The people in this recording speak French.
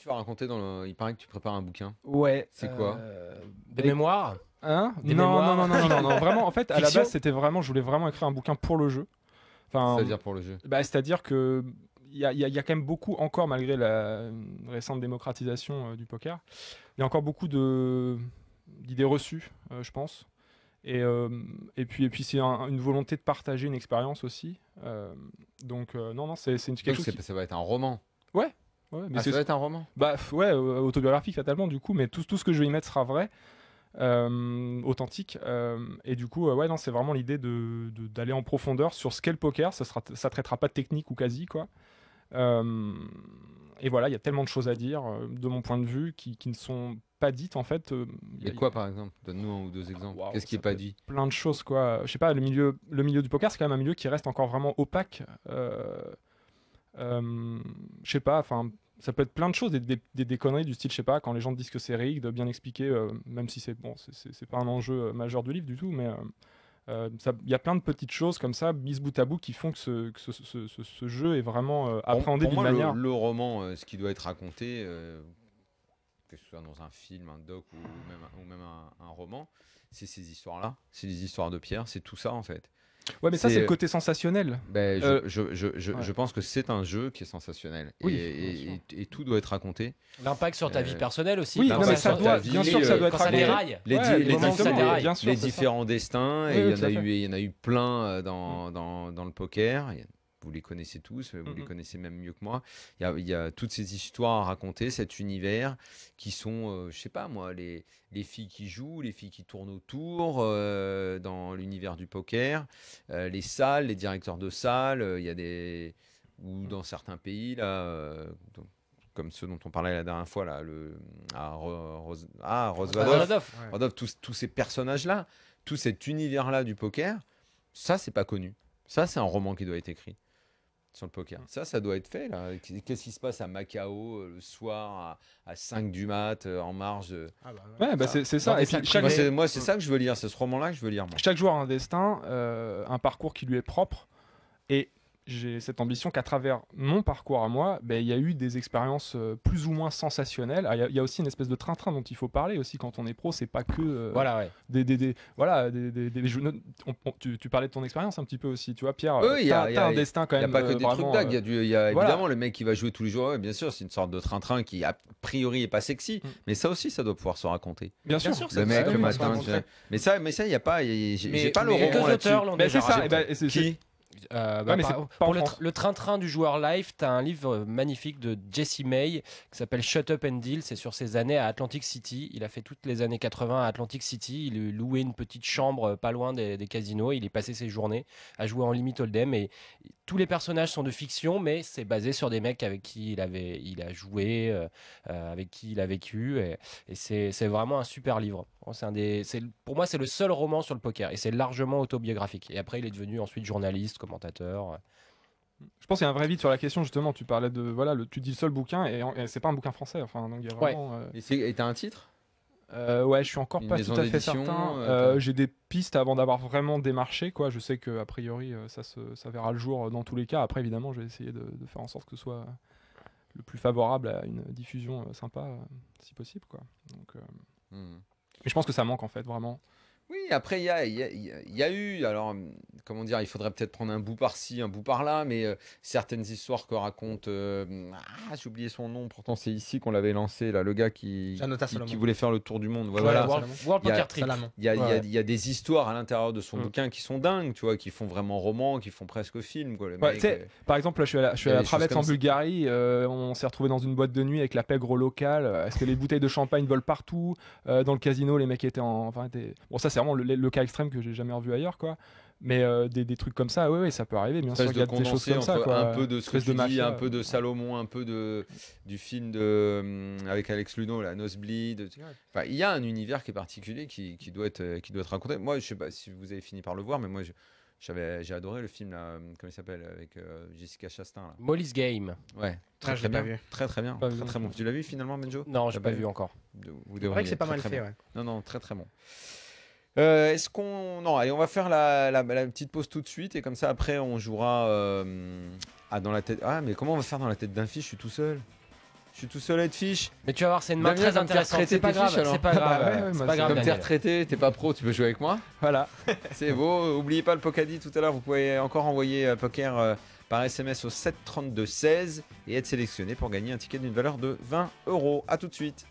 tu vas raconter dans le... Il paraît que tu prépares un bouquin. Ouais. C'est quoi? Des mémoires? Hein? Des Non, mémoires non, non, non, non, non, vraiment, en fait, à la Fiction? base, c'était vraiment, je voulais vraiment écrire un bouquin pour le jeu. Enfin, C'est-à-dire pour le jeu. bah, c'est-à-dire que il y a quand même beaucoup, encore malgré la récente démocratisation du poker, il y a encore beaucoup d'idées reçues, je pense. Et puis c'est une volonté de partager une expérience aussi. Donc non, c'est quelque chose Ça va être un roman. Ouais, mais Ça va être un roman. bah ouais, autobiographique fatalement du coup, mais tout ce que je vais y mettre sera vrai, authentique. Et du coup, ouais, non, c'est vraiment l'idée d'aller en profondeur sur ce qu'est le poker. Ça traitera pas de technique ou quasi quoi. Et voilà, il y a tellement de choses à dire de mon point de vue qui ne sont pas dites en fait. Et quoi par exemple? Donne-nous un ou deux exemples. Waouh, Qu'est-ce qui ça est pas peut dit? Plein de choses quoi. Je sais pas, le milieu du poker, c'est quand même un milieu qui reste encore vraiment opaque. Je sais pas, enfin, ça peut être plein de choses, des conneries du style, je sais pas, quand les gens te disent que c'est rigged, de bien expliquer, même si c'est bon, c'est pas un enjeu majeur du livre du tout, mais il y a plein de petites choses comme ça, mis bout à bout, qui font que ce jeu est vraiment appréhendé Pour d'une moi, manière. le roman, ce qui doit être raconté, que ce soit dans un film, un doc ou même un roman, c'est ces histoires-là. C'est les histoires de Pierre, c'est tout ça en fait. Ouais, mais ça, c'est le côté sensationnel. Ben, Ouais. je pense que c'est un jeu qui est sensationnel. Oui, Et tout doit être raconté. L'impact sur ta vie personnelle aussi. Oui, quand non, mais ça ça doit, bien sûr que ça doit être quand ça raconté. déraille. Les moments où ça déraille. bien sûr, les c'est ça. différents destins, Oui, et oui, il tout à fait. y en a eu plein dans le poker. Vous les connaissez tous, vous les Mhm. connaissez même mieux que moi. Il y a toutes ces histoires à raconter, cet univers qui sont, je sais pas moi, les filles qui jouent, les filles qui tournent autour dans l'univers du poker, les salles, les directeurs de salles. Il y a des ou dans certains pays là. Comme ceux dont on parlait la dernière fois, là, Rosvadov. Rodolphe. Rodolphe, tous ces personnages-là, tout cet univers-là du poker, ça, c'est pas connu. Ça, c'est un roman qui doit être écrit sur le poker. Ça doit être fait, là. Qu'est-ce qui se passe à Macao le soir à 5 du mat, en marge de... Ouais, bah c'est ça. Dans Et des puis salles chaque, privées. Moi, c'est ça que je veux lire. C'est ce roman-là que je veux lire, moi. chaque joueur a un destin, un parcours qui lui est propre. Et j'ai cette ambition qu'à travers mon parcours à moi, ben, il y a eu des expériences plus ou moins sensationnelles. Alors, il y a aussi une espèce de train-train dont il faut parler aussi quand on est pro. C'est pas que Voilà, ouais. tu parlais de ton expérience un petit peu aussi. Tu vois, Pierre, Oui, t'as un destin quand Il n'y a même. pas que des trucs vraiment, dingues. Il y a voilà. évidemment le mec qui va jouer tous les jours. Ouais, bien sûr, c'est une sorte de train-train qui, a priori, est pas sexy. Mais ça aussi, ça doit pouvoir se raconter. Bien sûr. sûr, ça Le peut mec, se le raconter. matin. Mais ça, il n'y a pas. J'ai pas le mais roman quelques là-dessus. auteurs l'ont Mais déjà c'est ça. raconté. Et ben, Qui? mais c'est pas pour en France. le train-train du joueur live, tu as un livre magnifique de Jesse May qui s'appelle Shut Up and Deal. C'est sur ses années à Atlantic City. Il a fait toutes les années 80 à Atlantic City. Il louait une petite chambre pas loin des casinos. Il y passait ses journées à jouer en Limit Hold'em. Et tous les personnages sont de fiction, mais c'est basé sur des mecs avec qui il a joué, avec qui il a vécu. Et c'est vraiment un super livre. Pour moi, c'est le seul roman sur le poker. Et c'est largement autobiographique. Et après, il est devenu ensuite journaliste, commentateur. Je pense qu'il y a un vrai vide sur la question justement. Tu parlais de tu dis le seul bouquin et c'est pas un bouquin français. Enfin, donc il y a vraiment. Et t'as un titre? Ouais, je suis encore Une pas maison tout à fait d'édition, certain. J'ai des pistes avant d'avoir vraiment démarché, quoi. Je sais que a priori, ça verra le jour dans tous les cas. Après, évidemment, je vais essayer de faire en sorte que ce soit le plus favorable à une diffusion sympa, si possible, quoi. Donc, mais je pense que ça manque en fait, vraiment. Oui, après, il y a eu, alors, comment dire, il faudrait peut-être prendre un bout par-ci, un bout par-là, mais certaines histoires que raconte, j'ai oublié son nom, pourtant c'est ici qu'on l'avait lancé, là, le gars qui voulait faire le tour du monde. Voilà. World Il y a- Poker Trip. Il y a des histoires à l'intérieur de son bouquin qui sont dingues, tu vois, qui font vraiment roman, qui font presque film, quoi. Le Ouais, mec, tu sais, par exemple, là, je suis il y à a la des choses Traverse comme en ça. Bulgarie. On s'est retrouvé dans une boîte de nuit avec la pègre locale. Est-ce que les bouteilles de champagne volent partout? Dans le casino, les mecs étaient Bon, ça, c'est vraiment le cas extrême que j'ai jamais revu ailleurs, quoi. Mais des trucs comme ça, ouais, ça peut arriver, bien sûr. espèce Il y a de des choses condensé comme ça, entre quoi. un peu de ce que Espèce tu de dis, mafia, un peu de Salomon, un peu du film avec Alex Luno, la Nosebleed. Enfin, il y a un univers qui est particulier qui doit être raconté. Moi, je sais pas si vous avez fini par le voir, mais moi, j'ai adoré le film là, comment il s'appelle, avec Jessica Chastain là. Molly's Game. Ouais, je l'ai très pas bien, vu. très bien, Pas vu. très bon. Tu l'as vu finalement, Benjo? Non, j'ai T'as pas vu encore. Vous C'est vrai que c'est pas très, mal très fait, bon. ouais. Non, très très bon. Est-ce qu'on... Non, allez, on va faire la petite pause tout de suite et comme ça après on jouera dans la tête... Ah, mais comment on va faire dans la tête d'un fils? Je suis tout seul. Je suis tout seul à être fiche. Mais tu vas voir, c'est une main Damien, très va me faire intéressante. traiter C'est pas tes grave, fiches, alors. c'est pas grave. Bah ouais, c'est moi, pas c'est grave, Comme t'es Daniel. retraité, t'es pas pro, tu peux jouer avec moi. Voilà. C'est beau. Oubliez pas le Pocadi tout à l'heure. Vous pouvez encore envoyer poker par SMS au 7 32 16 et être sélectionné pour gagner un ticket d'une valeur de 20 €. A tout de suite.